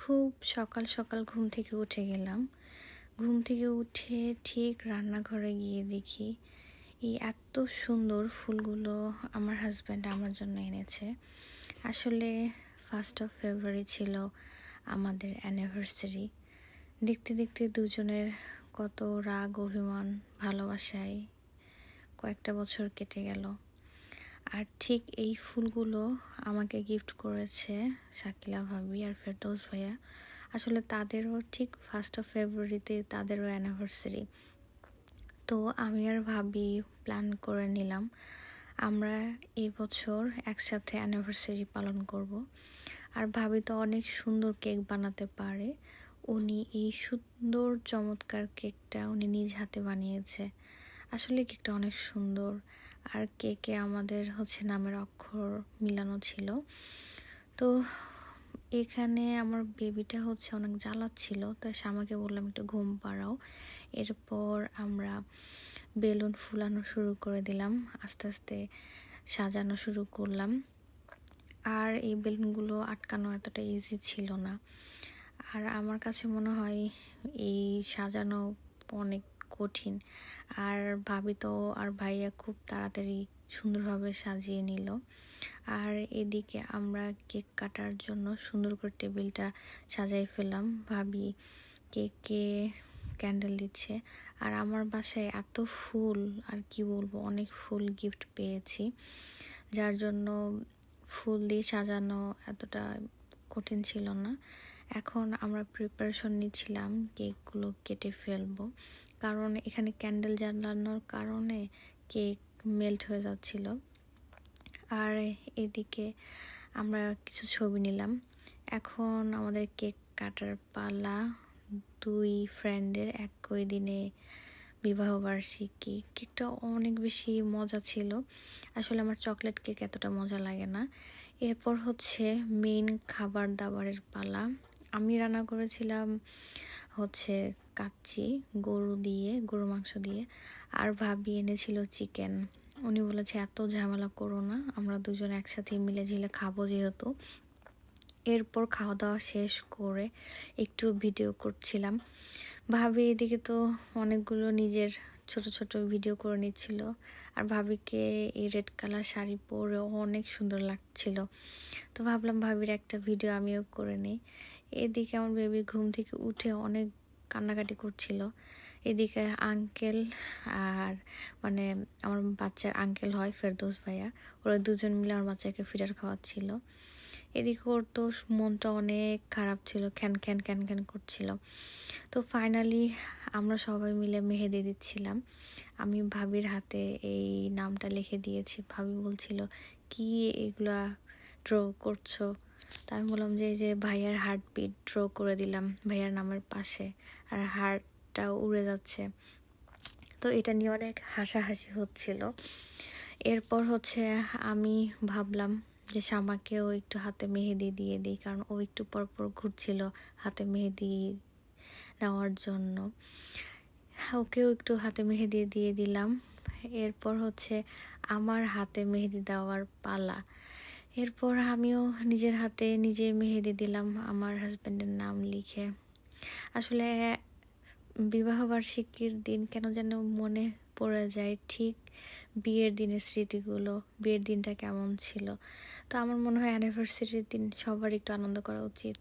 খুব সকাল সকাল ঘুম থেকে উঠে গেলাম। ঘুম থেকে উঠে ঠিক রান্নাঘরে গিয়ে দেখি এই এত সুন্দর ফুলগুলো আমার হাজব্যান্ড আমার জন্য এনেছে। আসলে 1st of February ছিল আমাদের অ্যানিভার্সারি। দেখতে দেখতে দুজনের কত রাগ অভিমান ভালোবাসায় কয়েকটা বছর কেটে গেল। আর ঠিক এই ফুলগুলো আমাকে গিফট করেছে শাকিলা ভাবি আর ফেরদৌস ভাইয়া। আসলে তাদেরও ঠিক 1st of February তাদেরও অ্যানিভার্সারি। তো আমি আর ভাবি প্ল্যান করে নিলাম আমরা এই বছর একসাথে অ্যানিভার্সারি পালন করব। আর ভাবি তো অনেক সুন্দর কেক বানাতে পারে। উনি এই সুন্দর চমৎকার কেকটা উনি নিজ হাতে বানিয়েছে। আসলে কেকটা অনেক সুন্দর। আর কেকে আমাদের নামের অক্ষর মিলানো ছিল। তো এখানে আমার বেবিটা অনেক জ্বালাচ্ছিল, তাই আমাকে বললাম একটু ঘুম পাড়াও। এরপর আমরা বেলুন ফুলানো শুরু করে দিলাম, আস্তে আস্তে সাজানো শুরু করলাম। আর এই বেলুনগুলো আটকানো এতটা ইজি ছিল না। আর আমার কাছে মনে হয় এই সাজানো অনেক কঠিন। আর ভাবি তো আর ভাইয়া খুব তাড়াতাড়ি সুন্দরভাবে সাজিয়ে নিল। আর এদিকে আমরা কেক কাটার জন্য সুন্দর করে টেবিলটা সাজাই ফেললাম। ভাবি কেকে ক্যান্ডেল দিচ্ছে। আর আমার বাসায় এত ফুল, আর কি বলবো, অনেক ফুল গিফট পেয়েছি, যার জন্য ফুল দিয়ে সাজানো এতটা কঠিন ছিল না। এখন আমরা প্রিপারেশন নিচ্ছিলাম কেকগুলো কেটে ফেলবো, কারণ এখানে ক্যান্ডেল জ্বালানোর কারণে কেক মেল্ট হয়ে যাচ্ছিল। আর এদিকে আমরা কিছু ছবি নিলাম। এখন আমাদের কেক কাটার পালা। 2 ফ্রেন্ডের একই দিনে বিবাহবার্ষিকী। কেকটা অনেক বেশি মজা ছিল। আসলে আমার চকলেট কেক এতটা মজা লাগে না। এরপর মেইন খাবার দাবারের পালা। আমি রান্না করেছিলাম কাচ্চি গরু মাংস দিয়ে। আর ভাবি এনেছিল চিকেন। উনি বলেছে এত ঝামেলা করো না, আমরা দুজন একসাথে মিলে ঝিলে খাবো যেহেতু। এরপর খাওয়া দাওয়া শেষ করে একটু ভিডিও করছিলাম। ভাবি এদিকে তো অনেকগুলো নিজের ছোট ছোট ভিডিও করে নিচ্ছিল। আর ভাবিকে এই রেড কালার শাড়ি পরে অনেক সুন্দর লাগছিল। তো ভাবলাম ভাবির একটা ভিডিও আমিও করে নিই। এদিকে আমার বেবি ঘুম থেকে উঠে অনেক কান্নাকাটি করছিল। এদিকে আঙ্কেল আর আমার বাচ্চার আঙ্কেল হয় ফেরদৌস ভাইয়া, ওরা দুজন মিলে আমার বাচ্চাকে ফিডার খাওয়াচ্ছিল। এদিকে ওর তো মনটা অনেক খারাপ ছিল, খ্যান খ্যান খ্যান খ্যান করছিল। তো ফাইনালি আমরা সবাই মিলে মেহেদি দিচ্ছিলাম। আমি ভাবির হাতে এই নামটা লিখে দিয়েছি। ভাবি বলছিল কি এগুলা ড্র করছো? তা আমি বললাম যে এই যে ভাইয়ার হার্টবিট ড্র করে দিলাম ভাইয়ার নামের পাশে, আর হার্টটা উড়ে যাচ্ছে। তো এটা নিয়ে অনেক হাসাহাসি হচ্ছিল। এরপর আমি ভাবলাম যে শামাকেও একটু হাতে মেহেদি দিয়ে দিই, কারণ ও একটু পর পর ঘুরছিল হাতে মেহেদি নেওয়ার জন্য। ওকেও একটু হাতে মেহেদি দিয়ে দিলাম। এরপর আমার হাতে মেহেদি দেওয়ার পালা। এরপর আমিও নিজের হাতে নিজে মেহেদি দিলাম আমার হাজব্যান্ডের নাম লিখে। আসলে বিবাহবার্ষিকীর দিন কেন যেন মনে পড়ে যায় ঠিক বিয়ের দিনের স্মৃতিগুলো, বিয়ের দিনটা কেমন ছিল। তো আমার মনে হয় অ্যানিভার্সারির দিন সবার একটু আনন্দ করা উচিত।